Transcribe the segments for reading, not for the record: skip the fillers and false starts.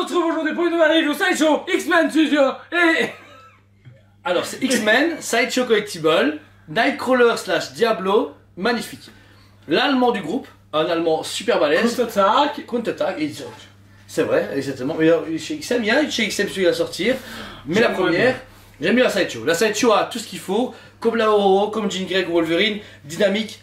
retrouve aujourd'hui pour une nouvelle review Sideshow X-Men Studio et... Alors c'est X-Men, Sideshow Collectible, Nightcrawler / Diablo, magnifique. L'allemand du groupe, un allemand super balèze. Contre-attaque. C'est vrai, exactement. Mais chez XM, il y a chez XM celui à sortir. Mais la première, j'aime bien la Sideshow. La Sideshow a tout ce qu'il faut, comme la Aurora, comme Jean Grey, comme Wolverine, dynamique,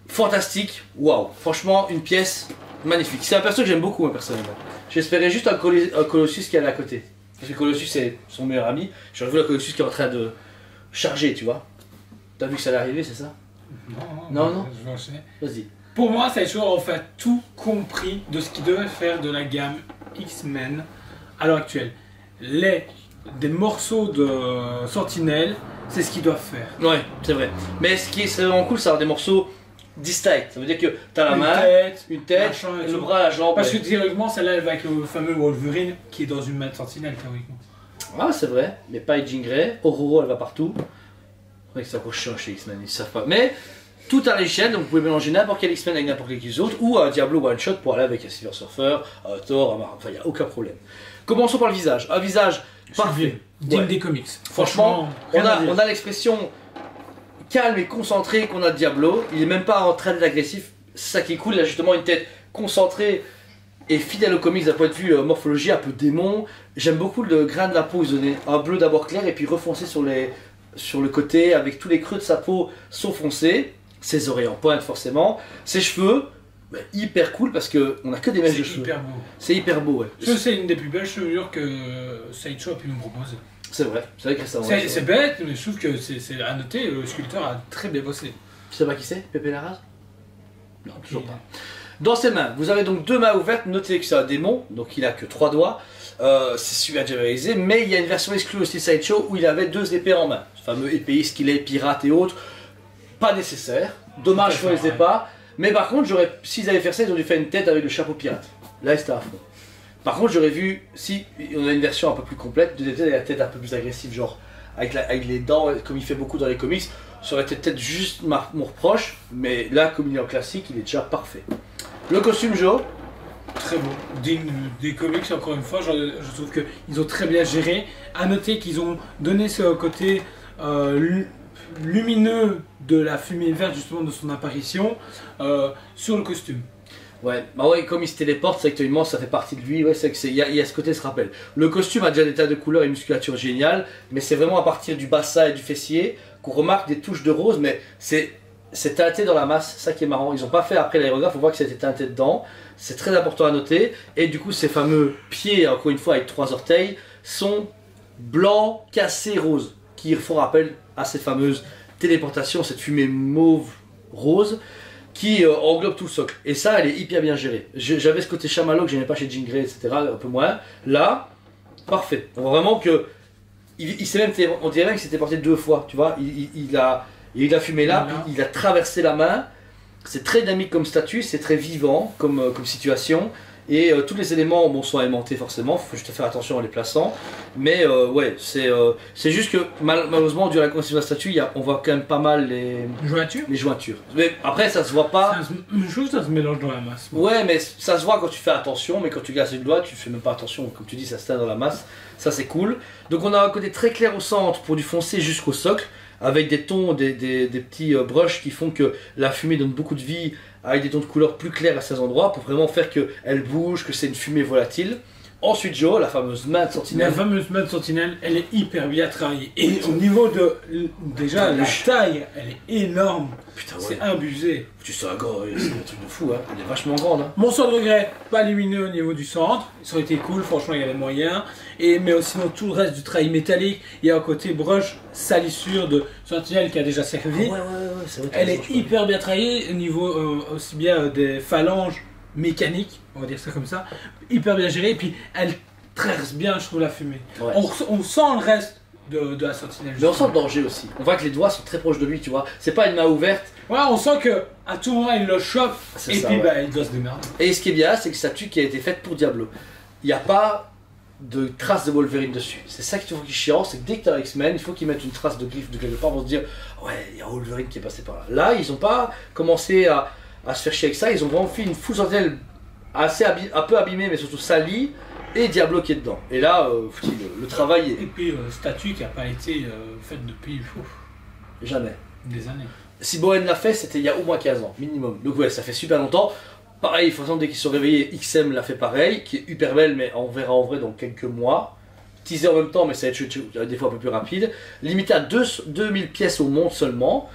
fantastique. Waouh, franchement, une pièce magnifique. C'est un perso que j'aime beaucoup, moi, personnellement. J'espérais juste un Colossus qui est à côté. Parce que Colossus c'est son meilleur ami. J'aurais vu le Colossus qui est en train de charger, tu vois. T'as vu que ça allait arriver, c'est ça? Non. Je vais enchaîner. Vas-y. Pour moi, Sideshow a en fait tout compris de ce qu'il devait faire de la gamme X-Men à l'heure actuelle. Des morceaux de Sentinelle, c'est ce qu'ils doivent faire. Ouais, c'est vrai. Mais ce qui est vraiment cool, c'est avoir des morceaux distinct. Ça veut dire que t'as la main, une tête, le bras, la jambe. Parce que théoriquement, celle-là, elle va avec le fameux Wolverine qui est dans une main de Sentinelle, théoriquement. Ah, c'est vrai. Mais pas Jean Grey. Aurora, elle va partout. C'est vrai que c'est encore chiant chez X-Men, ils savent pas. Mais tout à l'échelle, donc vous pouvez mélanger n'importe quel X-Men avec n'importe quel autre, ou un Diablo One Shot pour aller avec un Silver Surfer, un Thor, un Marin. Enfin, il n'y a aucun problème. Commençons par le visage. Un visage parfait. Digne des comics. Franchement, on a l'expression calme et concentré qu'on a de Diablo. Il est même pas en train d'être agressif. C'est ça qui est cool. Il a justement une tête concentrée et fidèle aux comics d'un point de vue morphologie, un peu démon. J'aime beaucoup le grain de la peau. Ils ont un bleu d'abord clair et puis refoncé sur le côté, avec tous les creux de sa peau sont foncés. Ses oreilles en pointe forcément. Ses cheveux, bah, hyper cool parce qu'on a que des mèches de cheveux. C'est hyper beau, ouais. C'est une des plus belles chevelures que Sideshow a pu nous proposer. C'est vrai que récemment. C'est bête, mais je trouve que c'est à noter, le sculpteur a très bien bossé. Tu sais pas qui c'est? Pépé Larraz? Non, toujours pas. Dans ses mains, vous avez donc deux mains ouvertes. Notez que c'est un démon, donc il a que 3 doigts. C'est celui déjà réalisé, mais il y a une version exclue aussi Sideshow où il avait 2 épées en main. Ce fameux épéiste qu'il est, pirate et autres. Pas nécessaire. Dommage qu'on les ait pas. Mais par contre, s'ils avaient fait ça, ils auraient dû faire une tête avec le chapeau pirate. Là, c'était à fond. Par contre, j'aurais vu, si on a une version un peu plus complète, de la tête un peu plus agressive, genre avec les dents, comme il fait beaucoup dans les comics, ça aurait été peut-être juste mon reproche, mais là, comme il est en classique, il est déjà parfait. Le costume Joe. Très beau, digne des comics, encore une fois, je trouve qu'ils ont très bien géré. À noter qu'ils ont donné ce côté lumineux de la fumée verte, justement, de son apparition, sur le costume. Ouais, bah ouais, comme il se téléporte, c'est actuellement ça fait partie de lui, ouais, c'est que il y a ce côté se rappelle. Le costume a déjà des tas de couleurs et une musculature géniale, mais c'est vraiment à partir du bassin et du fessier qu'on remarque des touches de rose, mais c'est teinté dans la masse, ça qui est marrant. Ils n'ont pas fait après l'aérographe, on voit que c'était teinté dedans, c'est très important à noter, et du coup ces fameux pieds, encore une fois avec 3 orteils, sont blancs, cassés, roses, qui font rappel à cette fameuse téléportation, cette fumée mauve rose, qui englobe tout le socle. Et ça, elle est hyper bien gérée. J'avais ce côté chamallow que j'aimais pas chez Jean Grey, etc. Un peu moins. Là, parfait. On voit vraiment que il s'est même, on dirait même qu'il s'était porté 2 fois. Tu vois, il a fumé là, puis il a traversé la main. C'est très dynamique comme statut, c'est très vivant comme situation. Et tous les éléments sont aimantés forcément, faut juste faire attention en les plaçant. Mais ouais, c'est juste que malheureusement, durant la construction de la statue, on voit quand même pas mal les jointures. Mais après, ça se voit pas. Ça se mélange dans la masse. Ouais, mais ça se voit quand tu fais attention, mais quand tu glaces le doigt, tu fais même pas attention. Comme tu dis, ça se teint dans la masse. Ça, c'est cool. Donc, on a un côté très clair au centre pour du foncé jusqu'au socle, avec des tons, des petits brushes qui font que la fumée donne beaucoup de vie, avec des tons de couleur plus clairs à ces endroits pour vraiment faire qu'elle bouge, que c'est une fumée volatile. Ensuite, Joe, la fameuse main de Sentinelle. La fameuse main de Sentinelle, elle est hyper bien travaillée. Et au niveau de. Déjà, la taille, elle est énorme. Putain, ouais. C'est abusé. Tu sais, c'est un truc de fou, hein. Elle est vachement grande. Hein. Mon seul regret, pas lumineux au niveau du centre. Ça aurait été cool, franchement, il y a les moyens. Mais sinon, tout le reste du travail métallique, il y a un côté brush, salissure de Sentinelle qui a déjà servi. Ouais, c'est vrai. Elle est hyper bien travaillée au niveau aussi bien des phalanges mécaniques, on va dire ça comme ça, hyper bien gérée, et puis elle traverse bien, je trouve, la fumée. Ouais. On sent le reste de la Sentinelle. Mais on sent le danger aussi. On voit que les doigts sont très proches de lui, tu vois. C'est pas une main ouverte. Ouais, on sent que à tout moment il le chope, et puis bah, il doit se démerder. Et ce qui est bien, c'est que cette statue qui a été faite pour Diablo. Il n'y a pas de traces de Wolverine dessus. C'est ça qui est chiant, c'est que dès que tu as X-Men, il faut qu'ils mettent une trace de griffe de quelque part pour se dire ouais, il y a Wolverine qui est passé par là. Là, ils n'ont pas commencé à se faire chier avec ça, ils ont vraiment fait une full Sentinelle assez un peu abîmée, mais surtout salie, et Diablo qui est dedans. Et là, le travail est... Et puis, statue qui n'a pas été faite depuis jamais. Des années. Si Bohen l'a fait, c'était il y a au moins 15 ans, minimum. Donc ouais, ça fait super longtemps. Pareil, il faut attendre dès qu'ils sont réveillés, XM l'a fait pareil, qui est hyper belle, mais on verra en vrai dans quelques mois. Teaser en même temps, mais ça va être des fois un peu plus rapide. Limité à 2000 pièces au monde seulement.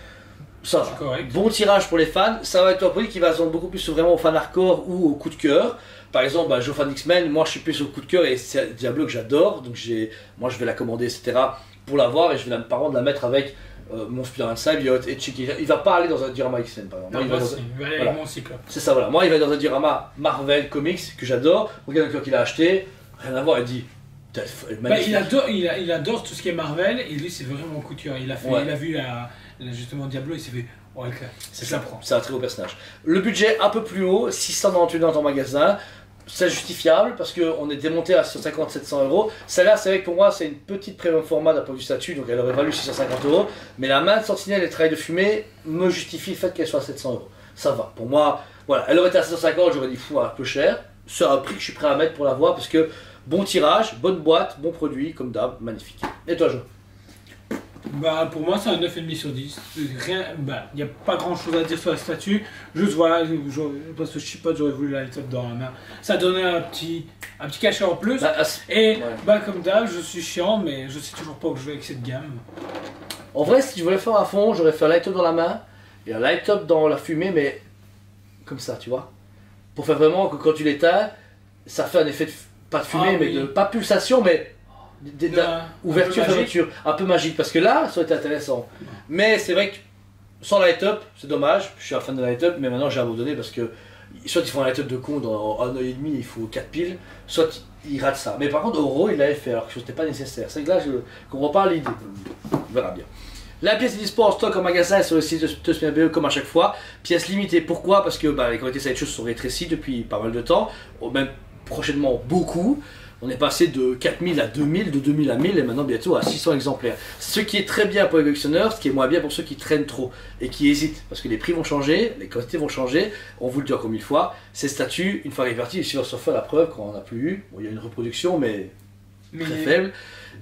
Ça va. Bon tirage pour les fans. Ça va être un produit qui va se vendre beaucoup plus vraiment aux fans hardcore ou au coup de cœur. Par exemple, je suis fan X-Men, moi je suis plus au coup de cœur et c'est Diablo que j'adore. Donc moi je vais la commander, etc. pour la voir et je vais par contre la mettre avec mon Spider-Man Symbiote et Chicky. Il va pas aller dans un diorama X-Men par exemple. Non, il va aller avec mon Cyclope. C'est ça, voilà. Moi il va dans un diorama Marvel Comics que j'adore. Regarde le qu'il a acheté, rien à voir, il dit. Il adore tout ce qui est Marvel et lui c'est vraiment un coup de cœur. Il a vu justement Diablo, il s'est fait ouais, c'est ça prend. C'est un très beau personnage. Le budget un peu plus haut, 698 en magasin. C'est justifiable parce qu'on est démonté à 150-700 euros. Celle-là, c'est vrai que pour moi, c'est une petite premium format d'un point de vue statut, donc elle aurait valu 650 euros. Mais la main de Sentinelle et le travail de fumée me justifie le fait qu'elle soit à 700 euros. Ça va. Pour moi, voilà. Elle aurait été à 750, j'aurais dit fou, un peu cher. C'est un prix que je suis prêt à mettre pour la voir parce que bon tirage, bonne boîte, bon produit, comme d'hab, magnifique. Et toi, Jo? Pour moi, c'est un 9,5 sur 10. Il n'y a pas grand chose à dire sur la statue. Juste voilà, parce que je sais pas, j'aurais voulu la light-up dans la main. Ça donnait un petit cachet en plus. Comme d'hab, je suis chiant, mais je sais toujours pas où je vais avec cette gamme. En vrai, si je voulais faire à fond, j'aurais fait un light-up dans la main et un light-up dans la fumée, mais comme ça, tu vois. Pour faire vraiment que quand tu l'éteins, ça fait un effet de, pas de fumée, mais de, pas pulsation, mais ouverture, fermeture, un peu magique, parce que là, ça aurait été intéressant. Mais c'est vrai que sans light-up, c'est dommage, je suis un fan de light-up, mais maintenant j'ai abandonné parce que soit ils font un light-up de con dans un œil et demi, il faut 4 piles, soit ils ratent ça. Mais par contre, Oro, il l'avait fait alors que c'était pas nécessaire. C'est que là, je comprends pas l'idée. On verra bien. La pièce est dispo en stock en magasin sur le site de TheSpinner.be comme à chaque fois. Pièce limitée, pourquoi? Parce que les quantités de choses sont rétrécies depuis pas mal de temps, même prochainement beaucoup. On est passé de 4000 à 2000, de 2000 à 1000 et maintenant bientôt à 600 exemplaires. Ce qui est très bien pour les collectionneurs, ce qui est moins bien pour ceux qui traînent trop et qui hésitent. Parce que les prix vont changer, les quantités vont changer. On vous le dit encore 1000 fois, ces statues, une fois réparties, il suffit de faire la preuve qu'on n'en a plus eu. Bon, il y a une reproduction, mais très faible.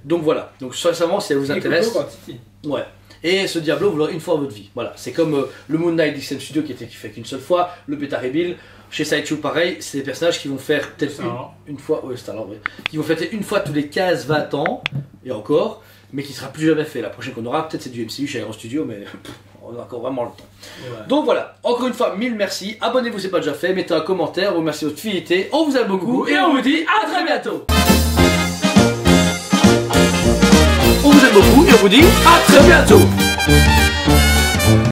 Donc voilà. Donc sincèrement, si ça vous intéresse. Ouais. Et ce Diablo, vous l'aurez une fois dans votre vie. Voilà. C'est comme le Moon Knight d'XM Studio qui fait qu'une seule fois, le Beta Rebuild. Chez Sideshow, pareil, c'est des personnages qui vont faire peut-être une fois, qui vont fêter une fois tous les 15-20 ans, et encore, mais qui sera plus jamais fait. La prochaine qu'on aura, peut-être c'est du MCU chez Aero Studio, mais on a encore vraiment le temps. Ouais. Donc voilà, encore une fois, 1000 merci. Abonnez-vous si ce n'est pas déjà fait, mettez un commentaire, vous remerciez de votre fidélité. On vous aime beaucoup et on vous dit à très bientôt. On vous aime beaucoup et on vous dit à très bientôt.